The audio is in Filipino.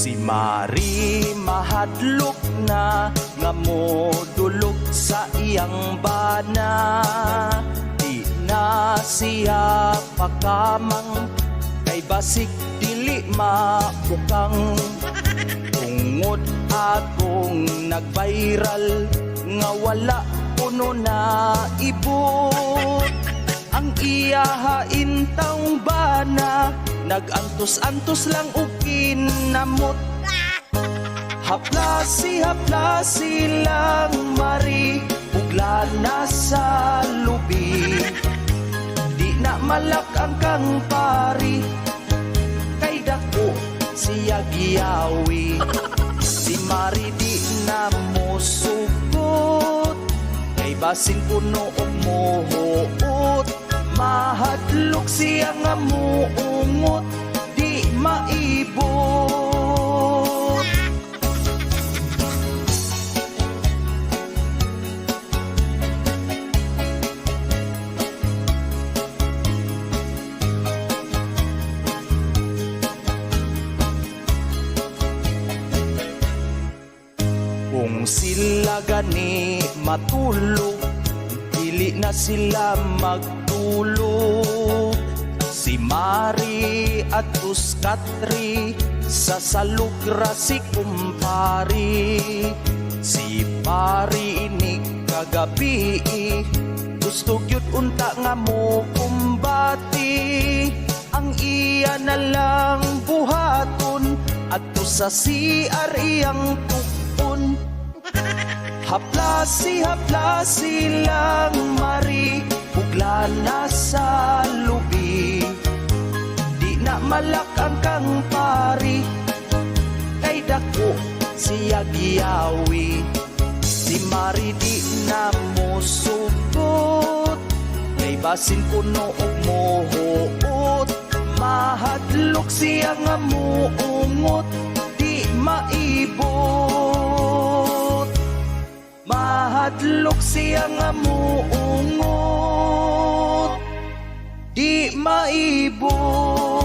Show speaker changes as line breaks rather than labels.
Si Mari mahadlok na nga modulog sa iyang bana. Di na siya pakamang kay basik dili mabukang. Tungod akong nag-viral nga wala puno na ibot. Ang iyahain taong bana nag-antos-antos lang og kinamot. Haplasi lang Mari ugla na sa lubi. Di na malak ang kang pari kay dako siya giyawi. Si Mari di na mo sugot kay basin puno og mohuot. Mahadlok siya nga muungot di maibot. Kung sila gani matulog, dili na sila magtulog. Si Mari at Katri sa salugra si kumpari. Si Pari ini kagabi gusto gyud unta nga mo kumbati. Ang iya na lang buhaton adto sa CR iyang tukon. Haplasi lang Mari ugla na sa lubi. Di na malak ang kang pari kay dako siya giyawi. Si Mari di na mo sugot kay basin puno og mohuot. Mahadlok siya nga muungot di maibot. Mahadlok siya nga muungot di maibot.